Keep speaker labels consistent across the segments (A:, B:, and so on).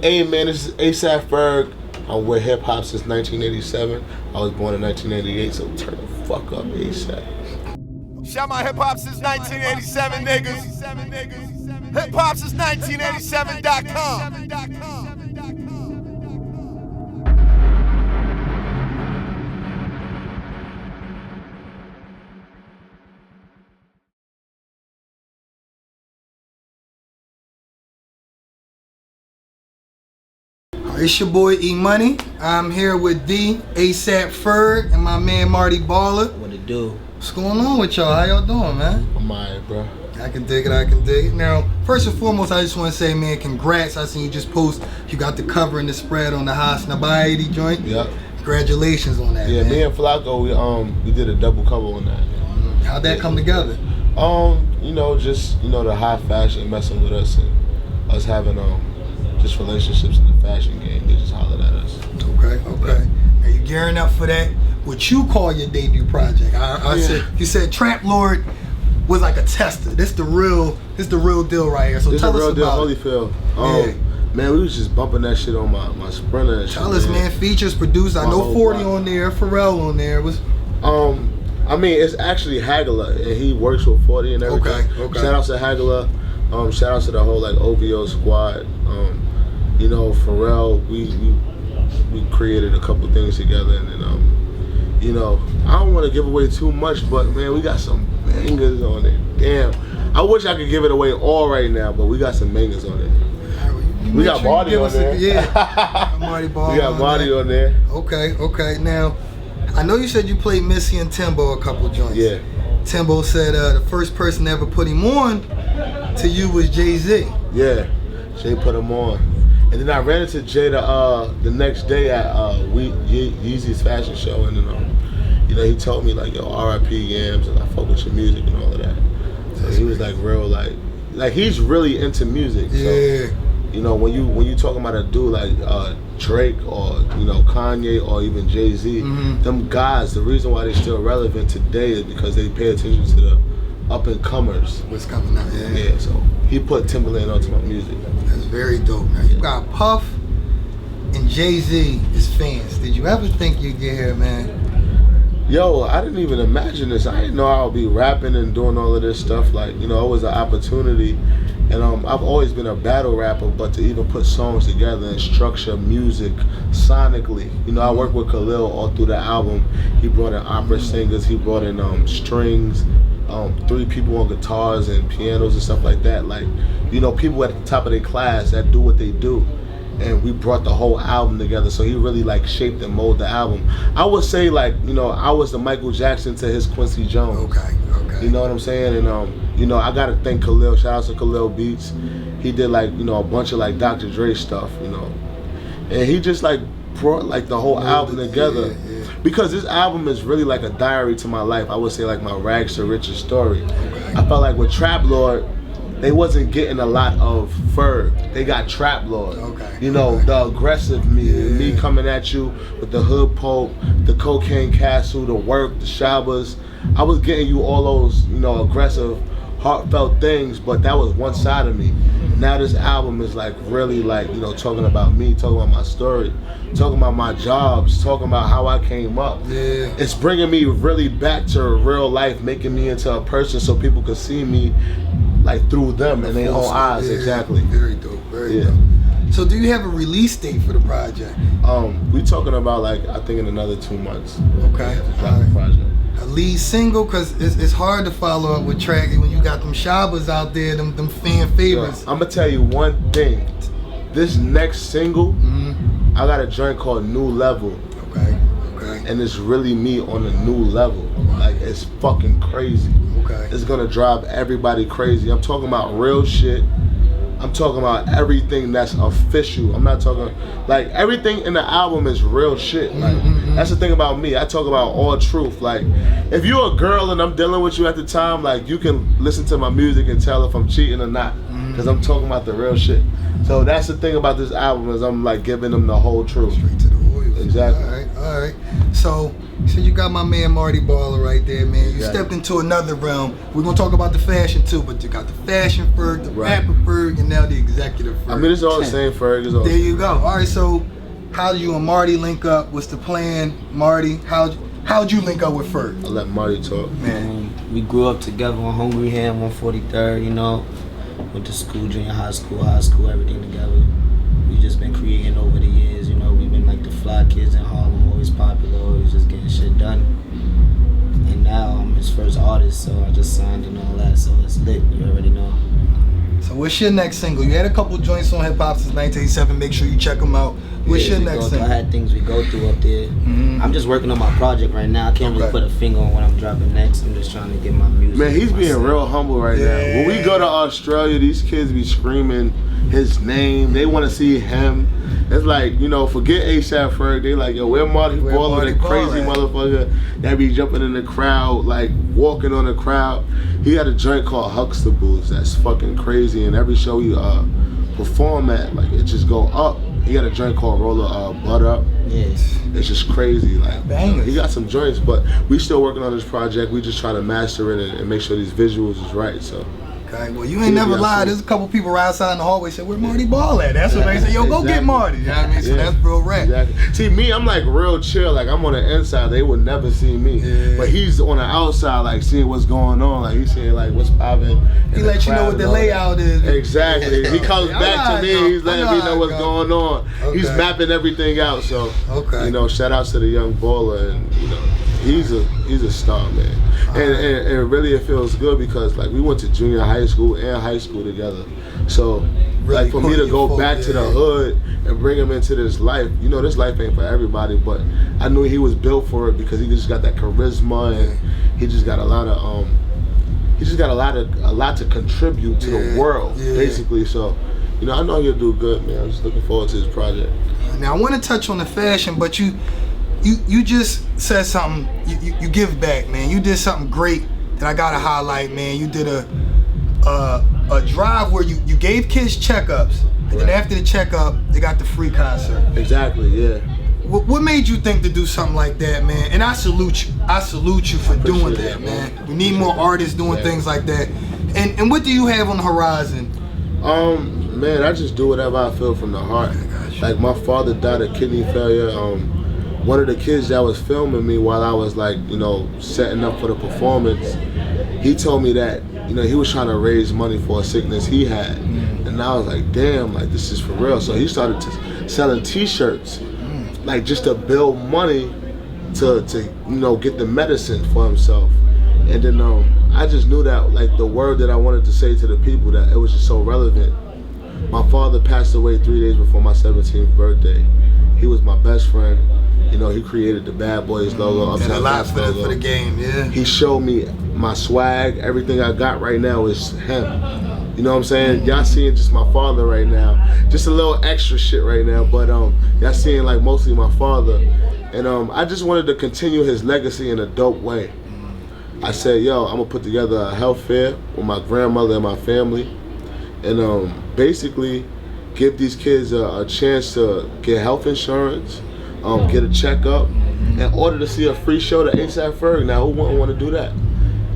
A: Hey man, this is AP Ferg. I'm with hip hop since 1987. I was born in 1988, so turn the fuck up, ASAP.
B: Shout my hip hop since 1987, niggas. Hip hop since 1987.com.
C: It's your boy E Money. I'm here with D, AP Ferg, and my man Marty Balla.
D: What it do?
C: What's going on with y'all? How y'all doing, man?
A: I'm alright, bro.
C: I can dig it. Now, first and foremost, I just want to say, man, congrats. I seen you just post, you got the cover and the spread on the Hasnabayadi joint.
A: Yep.
C: Congratulations on that,
A: Yeah,
C: man.
A: me and Flacco, we did a double cover on that.
C: How'd that come together?
A: Just the high fashion messing with us and us having just relationships in the fashion game. They just hollered at us.
C: Okay. Are you gearing up for that? What you call your debut project? I said you said Trap Lord was like a tester. This the real deal right here. So
A: this
C: tell
A: us about
C: it.
A: Holyfield. Man, we was just bumping that shit on my Sprinter and shit.
C: Tell us, man. Features, produced. I know 40 on there. Pharrell on there.
A: It's actually Haggler, and he works with 40 and everything.
C: Okay.
A: Shout out to Haggler. Shout out to the whole OVO squad. Pharrell, we created a couple things together, and then I don't want to give away too much, but man, we got some bangers on it. Damn, I wish I could give it away all right now, but we got some bangers on it. We got Marty on there.
C: Marty Balla.
A: We got Marty on there.
C: Okay. Now, I know you said you played Missy and Timbo a couple joints.
A: Yeah.
C: Timbo said the first person to ever put him on to you was Jay-Z.
A: Yeah, Jay put him on. And then I ran into Jay the next day at Yeezy's fashion show, and then he told me like, yo, R.I.P. Yams, and I fuck with your music and all of that. So he was like real like he's really into music.
C: Yeah.
A: So, when you talking about a dude like Drake or Kanye or even Jay-Z, them guys, the reason why they're still relevant today is because they pay attention to the up and comers.
C: What's coming out?
A: Yeah. So he put Timbaland onto my music.
C: That's very dope. Now you got Puff and Jay-Z as fans. Did you ever think you'd get here, man?
A: Yo, I didn't even imagine this. I didn't know I would be rapping and doing all of this stuff. Like, it was an opportunity. And I've always been a battle rapper, but to even put songs together and structure music sonically. I worked with Khalil all through the album. He brought in opera singers. He brought in strings. 3 people on guitars and pianos and stuff like that. Like, people at the top of their class that do what they do. And we brought the whole album together. So he really shaped and molded the album. I would say I was the Michael Jackson to his Quincy Jones.
C: Okay.
A: You know what I'm saying? And I gotta thank Khalil. Shout out to Khalil Beats. He did a bunch of Dr. Dre stuff, And he just brought the whole album together.
C: Yeah.
A: Because this album is really a diary to my life. I would say my rags to riches story. Okay. I felt like with Trap Lord, they wasn't getting a lot of Ferg. They got Trap Lord. Okay. The aggressive me coming at you with the hood poke, the cocaine castle, the work, the shabbas. I was getting you all those, aggressive, heartfelt things, but that was one side of me. Now this album is really talking about me, talking about my story, talking about my jobs, talking about how I came up.
C: Yeah.
A: It's bringing me really back to real life, making me into a person so people could see me through them and their own eyes.
C: Yeah.
A: Exactly.
C: Very dope. Very dope. So do you have a release date for the project?
A: We talking about I think in another 2 months.
C: Okay.
A: Drop the project.
C: A lead single, because it's hard to follow up with tracks when you got them shabbas out there, them fan favorites.
A: I'm gonna tell you one thing. This next single, I got a joint called New Level.
C: Okay.
A: And it's really me on a new level. It's fucking crazy.
C: Okay.
A: It's gonna drive everybody crazy. I'm talking about real shit. I'm talking about everything that's official. I'm not talking everything in the album is real shit. That's the thing about me. I talk about all truth. If you're a girl and I'm dealing with you at the time, you can listen to my music and tell if I'm cheating or not, because I'm talking about the real shit. So that's the thing about this album is I'm giving them the whole truth.
C: Straight to the oil.
A: Exactly.
C: All right. So you got my man Marty Balla right there, man. You
A: Exactly.
C: stepped into another realm. We're gonna talk about the fashion too, but you got the fashion Ferg, the
A: Right.
C: rapper Ferg, and now the executive Ferg.
A: I mean, it's all the same, Ferg. It's all
C: There you go. All right. So how did you and Marty link up? What's the plan, Marty? How'd you link up with Ferg?
A: I'll let Marty talk.
C: Man,
D: We grew up together on Hungry Ham, 143rd, you know. Went to school, junior high school, everything together. We just been creating over the years, you know. We've been like the fly kids in Harlem, always popular, always just getting shit done. And now I'm his first artist, so I just signed and all that, so it's lit, you already know.
C: so what's your next single? You had a couple joints on hip hop since 1987. Make sure you check them out. What's your next
D: I
C: single?
D: had things we go through up there. I'm just working on my project right now. I can't really put a finger on what I'm dropping next. I'm just trying to get my music.
A: Man, he's being
D: myself.
A: real humble right now. When we go to Australia, these kids be screaming his name. They want to see him. It's like, you know, forget ASAP Ferg. They like, yo, where Marty Balla,
C: Marty
A: the crazy
C: Balla at?
A: motherfucker that be jumping in the crowd, like walking on the crowd. He had a joint called Huxtables that's fucking crazy, and every show he perform at, like, it just go up. He got a joint called Roller Butt Up.
D: Yes.
A: It's just crazy, like
C: Bangers.
A: he got some joints, but we still working on this project. We just try to master it and make sure these visuals is right. So
C: Okay, well, you ain't never lied. There's a couple people right outside in the hallway said, where Marty Balla at? That's what they say. Yo, go get
A: Exactly.
C: Marty. You know what I mean? So
A: Yeah.
C: that's real rap.
A: Exactly. See, me, I'm like real chill. Like I'm on the inside, they would never see me.
C: Yeah.
A: But he's on the outside, like seeing what's going on. Like he's seeing like what's popping.
C: He let you know what the layout is.
A: Exactly. He comes
C: Yeah, I
A: back
C: know
A: to
C: how it
A: me.
C: go.
A: He's letting
C: I
A: me
C: know
A: know
C: how
A: what's
C: it go.
A: going on. He's
C: Okay.
A: mapping everything out. So
C: Okay.
A: you know, shout outs to the young baller, and you know, he's a star, man. And really it feels good because like we went to junior high school and high school together. So
C: Really
A: like for me
C: putting
A: to
C: your
A: go
C: foot
A: back to the
C: there.
A: hood and bring him into this life, you know, this life ain't for everybody, but I knew he was built for it because he just got that charisma and he just got a lot of a lot to contribute to the world, basically. So, you know, I know he'll do good, man. I'm just looking forward to his project.
C: Now I want to touch on the fashion, but you just said something. You give back, man. You did something great that I gotta highlight, man. You did a drive where you gave kids checkups, and then after the checkup, they got the free concert.
A: Exactly, yeah.
C: What made you think to do something like that, man? And I salute you. I salute you for doing
A: appreciate
C: that,
A: it,
C: man.
A: man.
C: We need more artists doing things like that. And what do you have on the horizon?
A: Man, I just do whatever I feel from the heart. Like my father died of kidney failure. One of the kids that was filming me while I was like, you know, setting up for the performance, he told me that, you know, he was trying to raise money for a sickness he had. And I was like, damn, like this is for real. So he started selling t-shirts, like just to build money to you know, get the medicine for himself. And then I just knew that like the word that I wanted to say to the people, that it was just so relevant. My father passed away 3 days before my 17th birthday. He was my best friend. You know, he created the Bad Boys logo,
C: And a
A: Uptown
C: lot
A: Cats
C: for
A: logo.
C: the game, yeah.
A: He showed me my swag. Everything I got right now is him. You know what I'm saying? Y'all seeing just my father right now. Just a little extra shit right now, but y'all seeing like mostly my father. And I just wanted to continue his legacy in a dope way. I said, yo, I'm gonna put together a health fair with my grandmother and my family, and basically give these kids a chance to get health insurance, get a checkup, in order to see a free show to ASAP Ferg. Now, who wouldn't want to do that?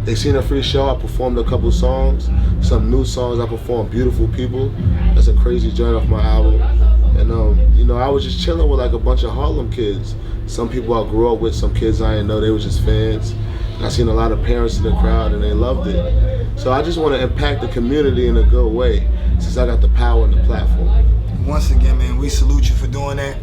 A: They seen a free show. I performed a couple songs, some new songs. I performed Beautiful People. That's a crazy joint off my album. And you know, I was just chilling with like a bunch of Harlem kids. Some people I grew up with, some kids I didn't know, they were just fans. And I seen a lot of parents in the crowd and they loved it. So I just want to impact the community in a good way, since I got the power and the platform.
C: Once again, man, we salute you for doing that.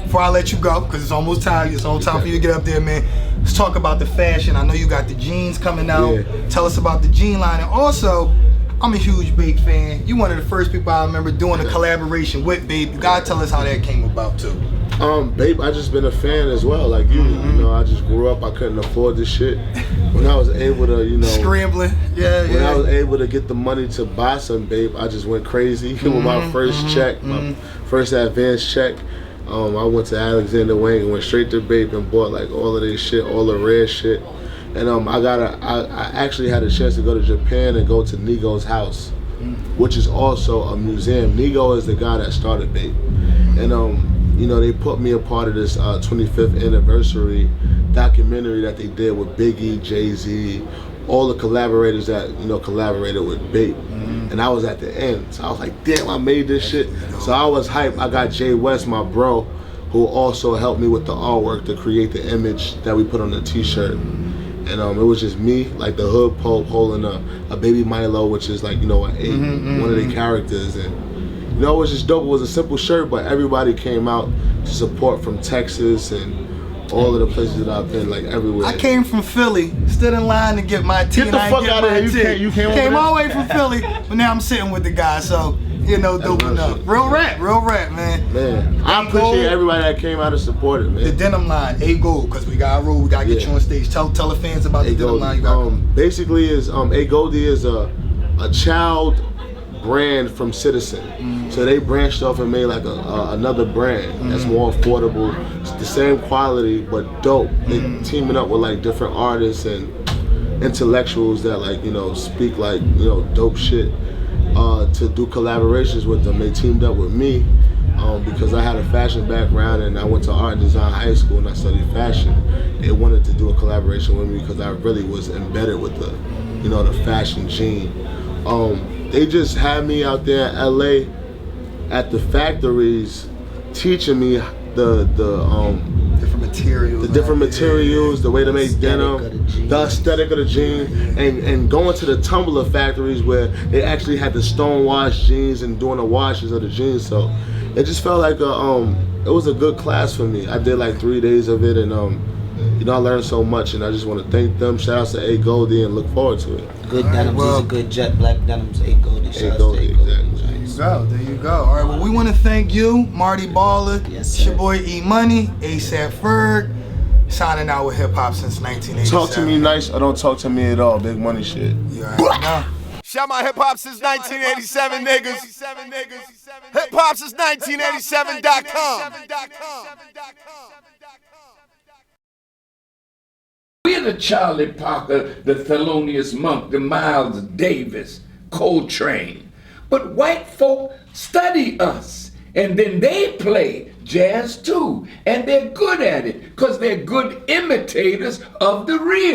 C: Before I let you go, because it's almost time for you to get up there, man. Let's talk about the fashion. I know you got the jeans coming out.
A: Yeah.
C: Tell us about the jean line. And also, I'm a huge Bape fan. You one of the first people I remember doing a collaboration with Bape. You gotta tell us how that came about too.
A: Bape, I just been a fan as well, like you. You know, I just grew up, I couldn't afford this shit. When I was able to, you know,
C: Scrambling.
A: when I was able to get the money to buy some Bape, I just went crazy. With my first check, my first advance check, I went to Alexander Wang and went straight to Bape and bought like all of this shit, all the rare shit. And I actually had a chance to go to Japan and go to Nigo's house, which is also a museum. Nigo is the guy that started Bape. And you know, they put me a part of this 25th anniversary documentary that they did with Biggie, Jay-Z, all the collaborators that, you know, collaborated with Big. And I was at the end. So I was like, damn, I made this shit. So I was hyped. I got Jay West, my bro, who also helped me with the artwork to create the image that we put on the t-shirt. And it was just me, like the hood Pope holding a baby Milo, which is like, you know, one of the characters. And, you know, it was just dope. It was a simple shirt, but everybody came out to support from Texas and all of the places that I've been, like everywhere.
C: I came from Philly, stood in line to get my tea.
A: Get the fuck out of here. You came
C: all the way from Philly, but now I'm sitting with the guy, so, you know, doping up. Real rap, man.
A: Man, I appreciate everybody that came out and supported, man.
C: The denim line, A Gold, because we got a rule, we got to get you on stage. Tell the fans about the denim line you got.
A: Basically, A Goldie is a child brand from Citizen. So they branched off and made like another brand that's more affordable. It's the same quality but dope. They teaming up with like different artists and intellectuals that like, you know, speak like, you know, dope shit to do collaborations with them. They teamed up with me because I had a fashion background and I went to art and design high school and I studied fashion. They wanted to do a collaboration with me because I really was embedded with the, you know, the fashion gene. They just had me out there in LA at the factories teaching me the different materials, the way to make denim, the aesthetic of the jean, and going to the tumbler factories where they actually had the stone wash jeans and doing the washes of the jeans. So it just felt like it was a good class for me. I did like 3 days of it, and you know, I learned so much, and I just want to thank them. Shout out to A Goldie and look forward to it.
D: Good denims, these are good jet black denims. A Goldie, shout out to A Goldie.
C: There you go. All right, well, we want to thank you, Marty Balla.
D: Yes,
C: it's your boy E Money, ASAP Ferg, signing out with hip hop since 1987.
A: Talk to me nice or don't talk to me at all. Big money shit.
C: You already know.
B: Shout my hip hop since 1987, niggas. Hip hop since 1987.com.
E: We're the Charlie Parker, the Thelonious Monk, the Miles Davis, Coltrane. But white folk study us, and then they play jazz too, and they're good at it because they're good imitators of the real.